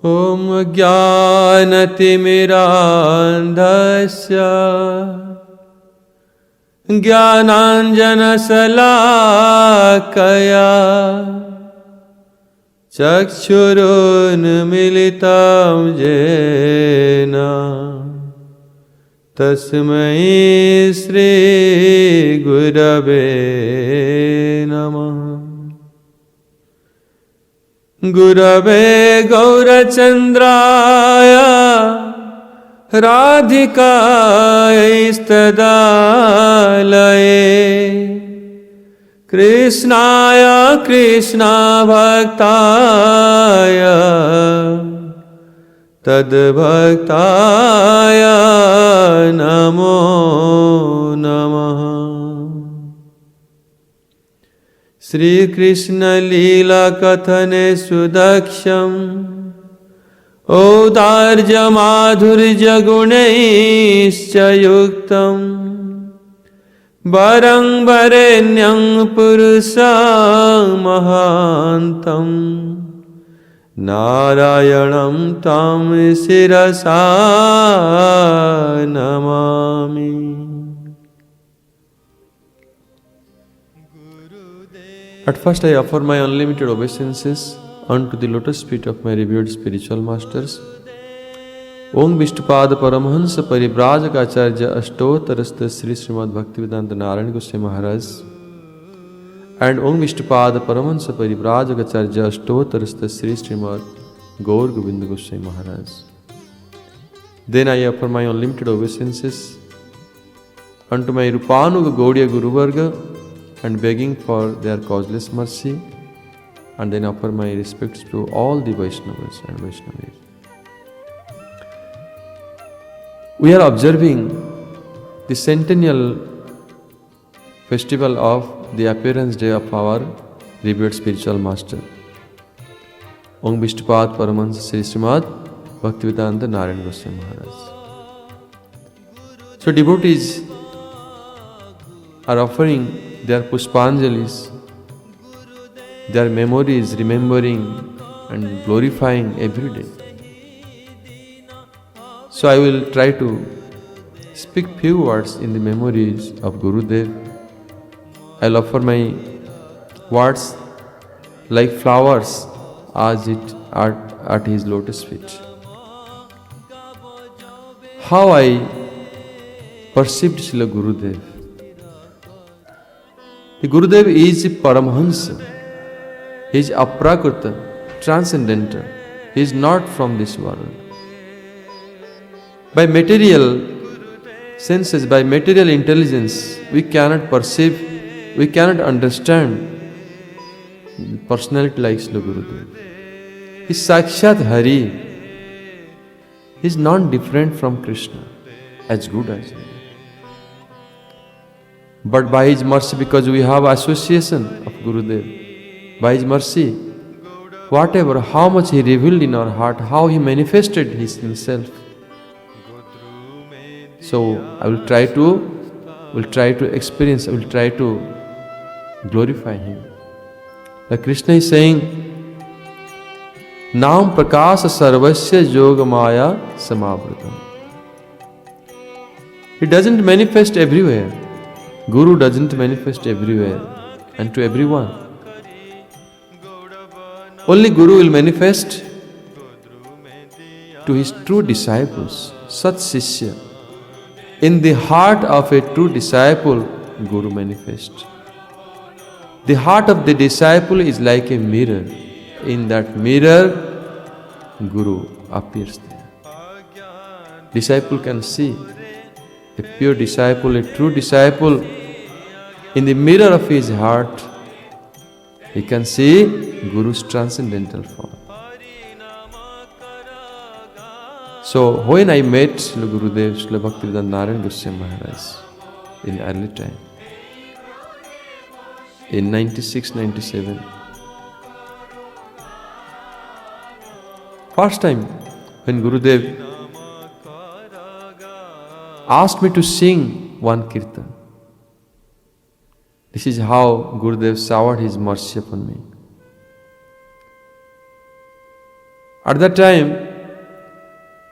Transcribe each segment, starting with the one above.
ॐ ज्ञानतिमिरान्धस्य ज्ञानाञ्जनशलाकया चक्षुरुन्मीलितं येन तस्मै श्रीगुरवे नमः। गुरवे गौरचन्द्राय राधिकायैस्तदालये कृष्णाय कृष्णभक्ताय तद्भक्ताय नमो नमः। श्री कृष्ण लीला कथने सुदक्षम् औदार्य माधुर्य गुणैश्च युक्तम् वरं वरेण्यं पुरुषं महान्तम् नारायणं तं शिरसा Namami. At first I offer my unlimited obeisances unto the lotus feet of my revered spiritual masters. Om Vishnupada Paramahansa Parivrajaka Acharya Ashtotarastha Sri Srimad Bhaktivedanta Narayana Goswami Maharaj and Om Vishnupada Paramahansa Parivrajaka Acharya Ashtotarastha Sri Srimad Gaur Govinda Goswami Maharaj. Then I offer my unlimited obeisances unto my Rupanuga Gaudiya Guru Varga and begging for their causeless mercy, and then offer my respects to all the Vaishnavas and Vaishnavis. We are observing the centennial festival of the appearance day of our revered spiritual master, Om Vishnupad Paramahansa Sri Srimad Bhaktivedanta Narayana Goswami Maharaj. So devotees are offering their Pushpanjalis, their memories, remembering and glorifying every day. So I will try to speak few words in the memories of Gurudev. I will offer my words like flowers as it at his lotus feet. How I perceived Srila Gurudev. The Gurudev is Paramahansa. He is Aprakrita, transcendental. He is not from this world. By material senses, by material intelligence, we cannot perceive, we cannot understand personality like Srila Gurudev. He is Sakshat Hari. He is not different from Krishna, as good as he is. But by his mercy, because we have association of Gurudev, by his mercy, whatever, how much he revealed in our heart, how he manifested himself. So I will try to experience, I will try to glorify him. Like Krishna is saying, Naam prakasa sarvasya yoga maya samavritam. He doesn't manifest everywhere. Guru doesn't manifest everywhere and to everyone. Only Guru will manifest to his true disciples, Sat Sishya. In the heart of a true disciple, Guru manifests. The heart of the disciple is like a mirror. In that mirror, Guru appears there. Disciple can see. A pure disciple, a true disciple, in the mirror of his heart, he can see Guru's transcendental form. So when I met Srila Gurudev, Srila Bhaktivedanta Narayana Goswami Maharaj in early time, in 96-97, first time when Gurudev asked me to sing one kirtan. This is how Gurudev showered his mercy upon me. At that time,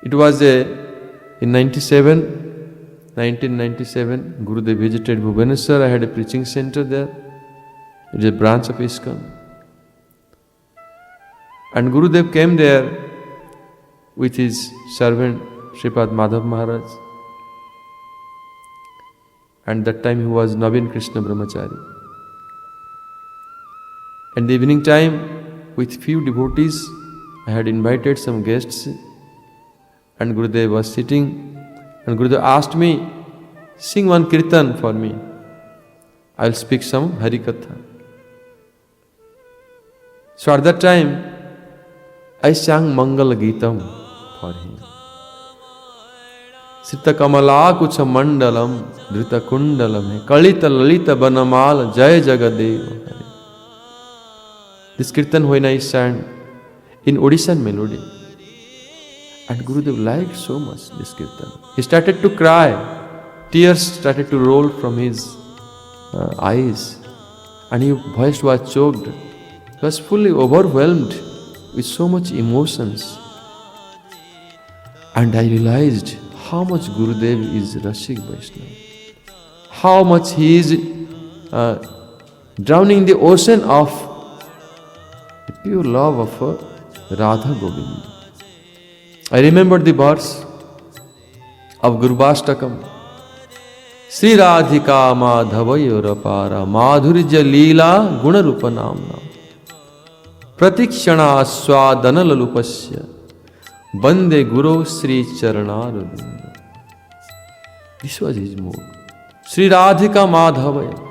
it was in 1997, Gurudev visited Bhubaneswar. I had a preaching center there. It is a branch of ISKCON. And Gurudev came there with his servant Sripad Madhav Maharaj. And that time he was Navin Krishna Brahmachari. And the evening time, with few devotees, I had invited some guests, and Gurudev was sitting, and Gurudev asked me, sing one kirtan for me. I will speak some Harikatha. So at that time, I sang Mangala Geetam for him. Sita Kamala Kucha Mandalam, Drita Kundalam, Kalita Lalita Banamal, Jaya Jagadev. This kirtan when I sang in Odishan melody. And Gurudev liked so much this kirtan. He started to cry. Tears started to roll from his eyes. And his voice was choked. He was fully overwhelmed with so much emotions. And I realized how much Gurudev is Rasik Vaishnava. How much he is drowning in the ocean of the pure love of Radha Govinda. I remembered the verse of Gurubashtakam. Sri Radhika Madhavayurapara Madhurja Leela Gunarupa Namna Pratikshana Swadana Lalupasya Bande Guru Sri Charanarvinda. This was his mood. Sri Radhika Madhavaya.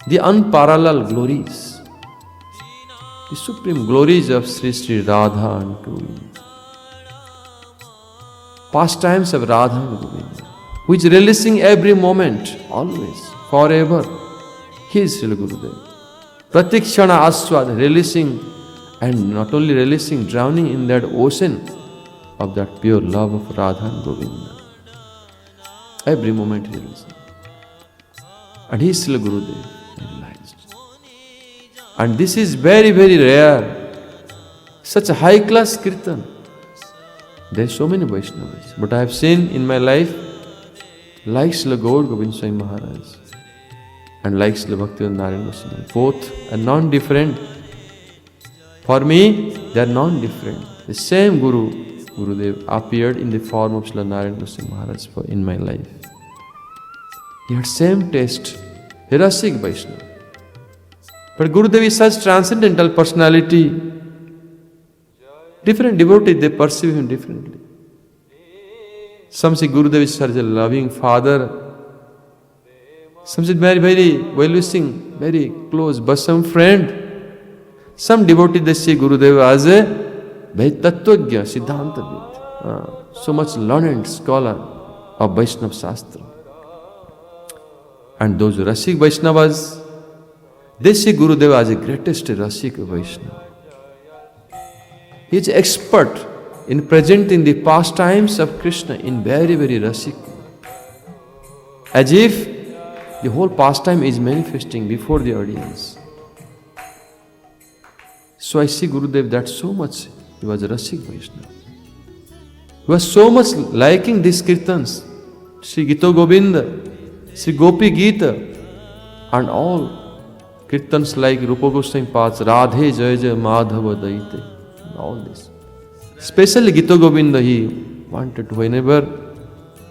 The unparalleled glories, the supreme glories of Sri Sri Radha and Govinda. Pastimes of Radha and Govinda, who is releasing every moment, always, forever. He is Sri Gurudev. Pratikshana Aswad, releasing, and not only releasing, drowning in that ocean of that pure love of Radha and Govinda. Every moment he is. And he is Sri Gurudev, I realized. And this is very, very rare. Such a high-class kirtan. There are so many Vaishnavas. But I have seen in my life, like Srila Gaur Gobind Swami Maharaj and like Srila Bhaktivedanta Narayana Goswami, both are non-different. For me, they are non-different. The same Gurudev appeared in the form of Srila Narayana Goswami Maharaj in my life. He had same taste, a Rasik Vaishnava. But Gurudev is such transcendental personality. Different devotees, they perceive him differently. Some say Gurudev is such a loving father. Some say very, very well-wishing, very close, bosom friend. Some devotees, they see Gurudev as a very Tattvagya, Siddhantavid, so much learned scholar of Vaishnava Shastra. And those Rasik Vaishnavas, they see Gurudev as the greatest Rasik Vaishnava. He is expert in presenting the pastimes of Krishna in very, very Rasik. As if the whole pastime is manifesting before the audience. So I see Gurudev that so much he was a Rasik Vaishnava. He was so much liking these kirtans, Sri Gita Govinda, Sri Gopi Gita, and all kirtans like Rupa Goswami Paths, Radhe Jaya Jaya Madhava Daite, all this. Especially Gita Govinda, he wanted to, whenever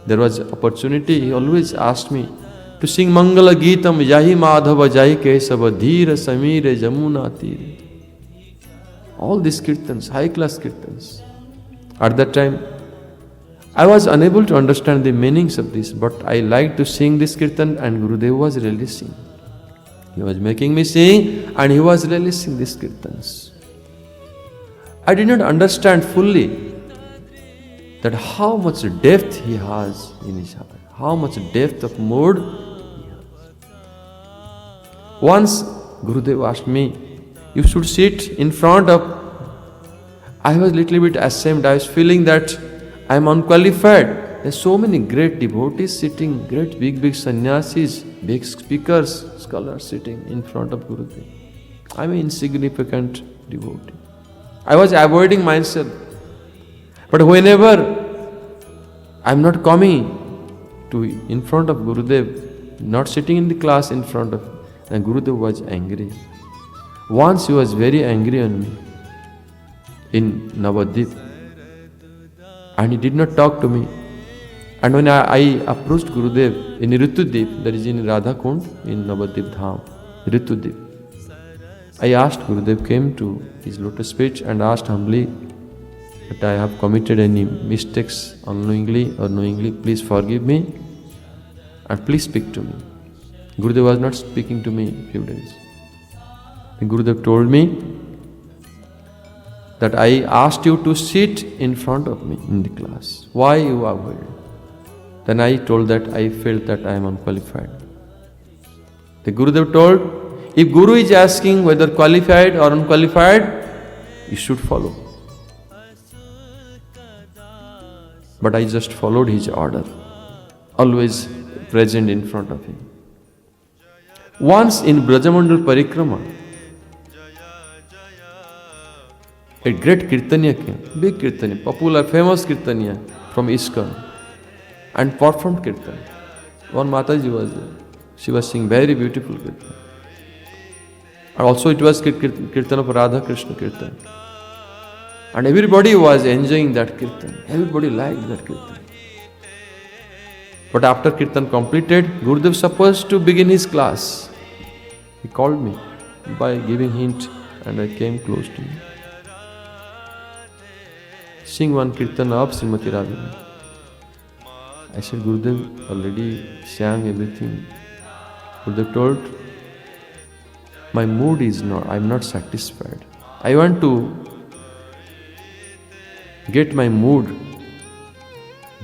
there was opportunity, he always asked me to sing Mangala Geetam, Yahi Madhava Jahi Kesava, Dhira Samire Jamuna Tire. All these kirtans, high-class kirtans. At that time, I was unable to understand the meanings of this, but I liked to sing this kirtan and Gurudev was releasing. He was making me sing and he was releasing these kirtans. I did not understand fully that how much depth he has in his heart, how much depth of mood he has. Once Gurudev asked me, you should sit in front of, I was a little bit ashamed. I was feeling that I am unqualified. There's so many great devotees sitting, great big sannyasis, big speakers, scholars sitting in front of Gurudev. I'm an insignificant devotee. I was avoiding myself. But whenever I'm not coming to in front of Gurudev, not sitting in the class in front of, and Gurudev was angry. Once he was very angry on me in Navadvip, and he did not talk to me. And when I approached Gurudev in Ritudip, that is in Radha Kund in Navadvip Dham, Ritudip, I asked Gurudev, came to his lotus feet and asked humbly that I have committed any mistakes unknowingly or knowingly, please forgive me and please speak to me. Gurudev was not speaking to me a few days. And Gurudev told me that I asked you to sit in front of me in the class. Why you avoided? Then I told that I felt that I am unqualified. The Gurudev told, if Guru is asking whether qualified or unqualified, you should follow. But I just followed his order, always present in front of him. Once in Brajamandal Parikrama, a great Kirtaniya came, big Kirtaniya, popular, famous Kirtaniya from ISKCON, and performed Kirtan. One Mataji was there. She was singing very beautiful Kirtan. And also it was Kirtan of Radha Krishna Kirtan. And everybody was enjoying that Kirtan. Everybody liked that Kirtan. But after Kirtan completed, Gurudev supposed to begin his class. He called me by giving hint, and I came close to him. Sing one Kirtan of Srimati Radharani. I said, Gurudev already sang everything. Gurudev told, my mood is not, I am not satisfied. I want to get my mood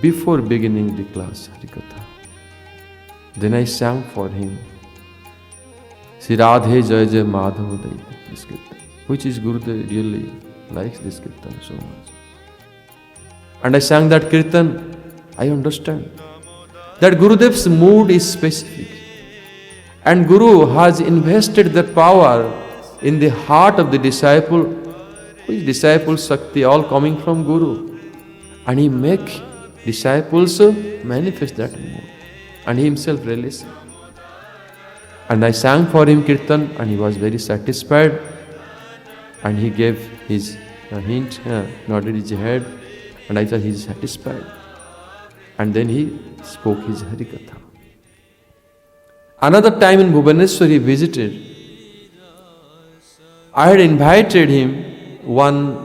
before beginning the class, Harikatha. Then I sang for him, Sri Radhe Jai Jai Madhava Dai, this Kirtan, which is Gurudev really likes this Kirtan so much. And I sang that Kirtan, I understand that Gurudev's mood is specific. And Guru has invested that power in the heart of the disciple, which disciple Shakti, all coming from Guru. And he make disciples manifest that mood. And he himself released it. And I sang for him Kirtan, and he was very satisfied. And he gave his hint, nodded his head, and I thought he is satisfied. And then he spoke his Harikatha. Another time in Bhubaneswar he visited. I had invited him. One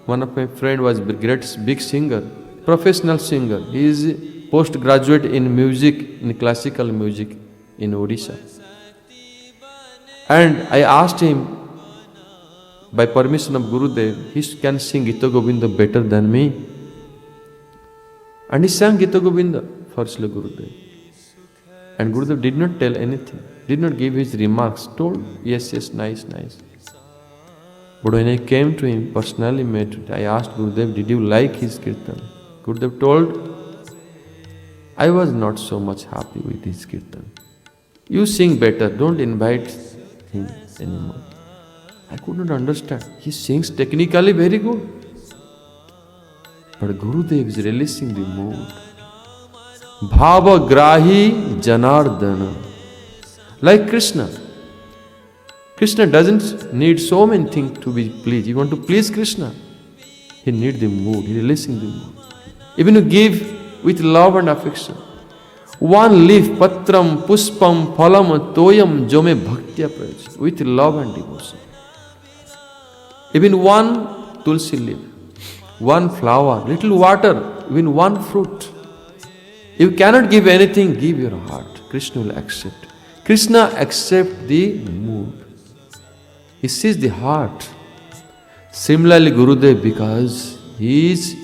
of my friend was a great big singer, professional singer. He is postgraduate in music, in classical music in Odisha. And I asked him, by permission of Gurudev, he can sing Gita Govinda better than me. And he sang Gita Govinda for Srila Gurudev. And Gurudev did not tell anything, did not give his remarks, told, yes, nice. But when I came to him, personally met, I asked Gurudev, did you like his Kirtan? Gurudev told, I was not so much happy with his Kirtan. You sing better, don't invite him anymore. I could not understand. He sings technically very good. But Gurudev is releasing the mood. Bhava Grahi Janardana. Like Krishna. Krishna doesn't need so many things to be pleased. You want to please Krishna? He needs the mood. He is releasing the mood. Even you give with love and affection. One leaf, patram, puspam, phalam, toyam, jome bhaktya praj. With love and devotion. Even one tulsi leaf, one flower, little water, even one fruit. If you cannot give anything, give your heart. Krishna will accept. Krishna accepts the mood. He sees the heart. Similarly, Gurudev, because he is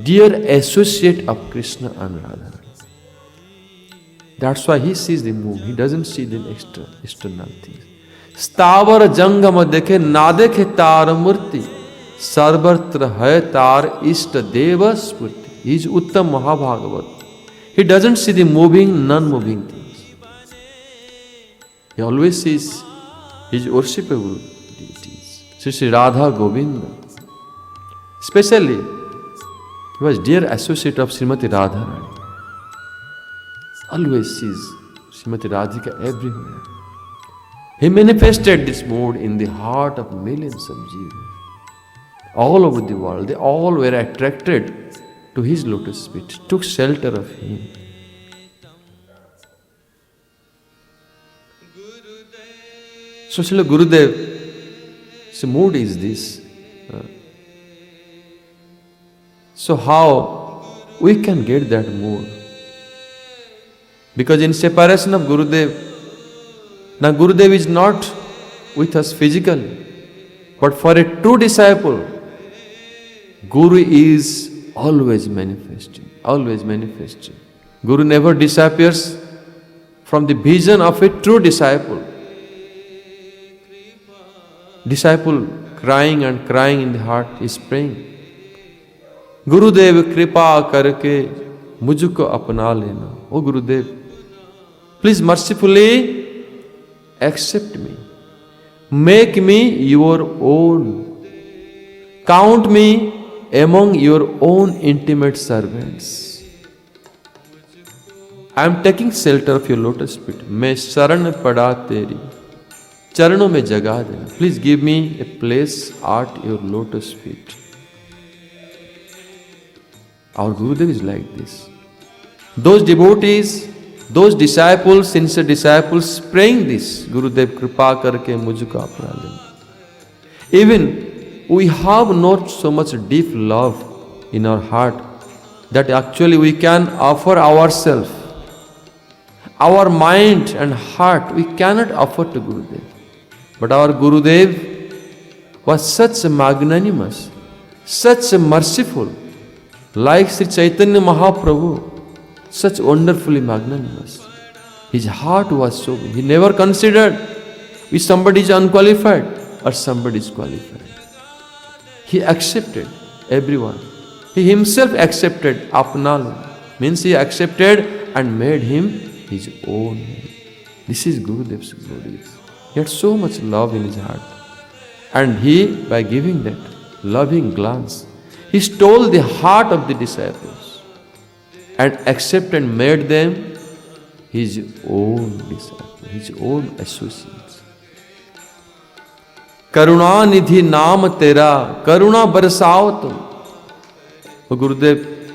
dear associate of Krishna and Radha. That's why he sees the mood. He doesn't see the external things. Stavar jangam dekhe na dekhe tar murti sarvatra hai tar ishta deva spurti. He is Uttam Mahabhagavat. He doesn't see the moving, non-moving things. He always sees his worshipable deities. Sri Radha Govinda. Especially, he was dear associate of Srimati Radharani. Always sees Srimati Radhika everywhere. He manifested this mood in the heart of millions of jivas. All over the world, they all were attracted to his lotus feet, took shelter of him. So Srila Gurudev's mood is this. So how we can get that mood? Because in separation of Gurudev, now Gurudev is not with us physically, but for a true disciple, Guru is always manifesting, always manifesting. Guru never disappears from the vision of a true disciple. Disciple crying and crying in the heart is praying, Gurudev kripa karke mujhko apna lena. Oh Gurudev, please mercifully accept me. Make me your own. Count me among your own intimate servants. I am taking shelter of your lotus feet. Main sharan pada teri. Charanon mein jaga dena. Please give me a place at your lotus feet. Our Gurudev is like this. Those devotees, those disciples, sincere disciples praying this, Gurudev kripa karke mujhko apna lena. Even we have not so much deep love in our heart that actually we can offer ourselves, our mind and heart, we cannot offer to Gurudev. But our Gurudev was such magnanimous, such merciful, like Sri Chaitanya Mahaprabhu, such wonderfully magnanimous. His heart was so big. He never considered if somebody is unqualified or somebody is qualified. He accepted everyone. He himself accepted apna, means he accepted and made him his own. This is Gurudev's glory. He had so much love in his heart. And he, by giving that loving glance, he stole the heart of the disciples and accepted and made them his own disciples, his own associates. Karuna nidhi naam tera, karuna barsao tum. Oh Gurudev,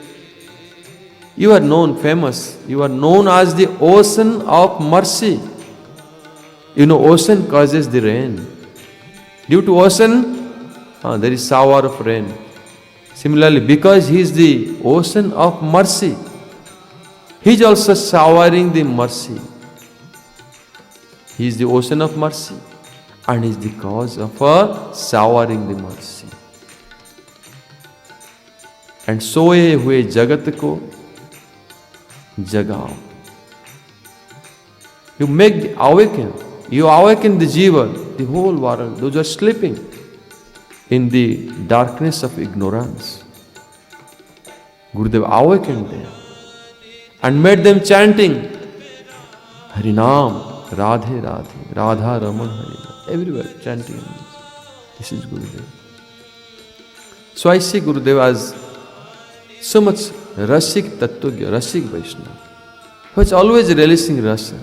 you are known, famous, you are known as the ocean of mercy. You know, ocean causes the rain. Due to ocean, there is shower of rain. Similarly, because he is the ocean of mercy, he is also showering the mercy. He is the ocean of mercy and is the cause of showering the mercy. And सोए हुए जगत को जगाओ. You awaken the jiva, the whole world, those who are sleeping in the darkness of ignorance. Gurudev awakened them and made them chanting Harinam, Radhe Radhe, Radha Raman Harinam. Everywhere chanting. This is Gurudev. So I see Gurudev as so much Rasik Tattva, Rasik Vaishnava, who is always relishing rasa.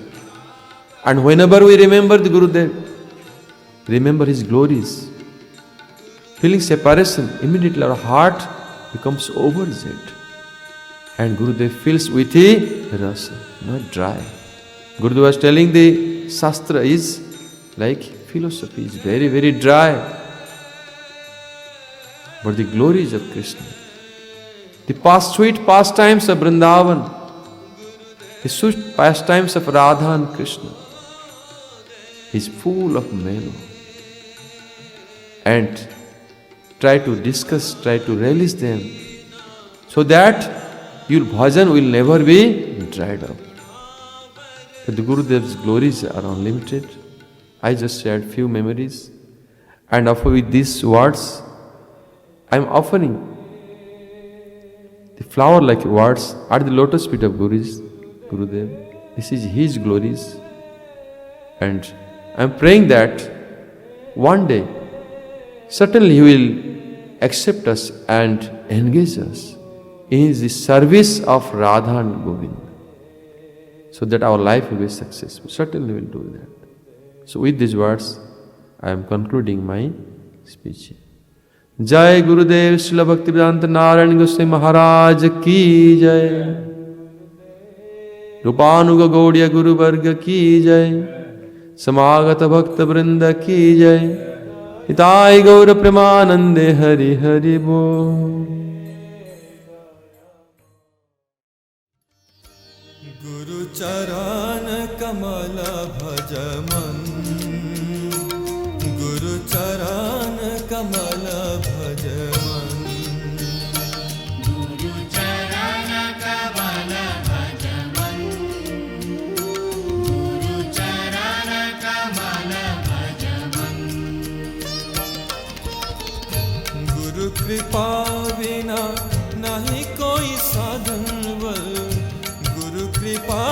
And whenever we remember the Gurudev, remember his glories, feeling separation, immediately our heart becomes overjoyed. And Gurudev fills with the rasa, not dry. Gurudev was telling the Shastra is like philosophy, is very, very dry. But the glories of Krishna, the sweet pastimes of Vrindavan, the sweet pastimes of Radha and Krishna, is full of mellow. And try to discuss, try to relish them, so that your bhajan will never be dried up. But the Gurudev's glories are unlimited. I just shared few memories, and offer with these words, I am offering the flower-like words at the lotus feet of Gurudev. This is his glories. And I am praying that one day, certainly he will accept us and engage us in the service of Radha and Govind, so that our life will be successful. Certainly we will do that. So with these words, I am concluding my speech. Jai Gurudev Srila Bhaktivedanta Narayana Goswami Maharaj ki jai. Rupanuga Gaudiya Guru Varga ki jai. Samagata Bhakta Vrinda ki jai. Hitai Gaura Premanande Hari Hari Bol. Guru Charan Kamala Bhajaman, Guru Charan Kamala Bhajaman, Guru Charana Kamala Bhajaman, Guru Charana Kamala Bhajaman, Guru Kripa Vina Nahi Koi Sadhan Val, Guru Kripa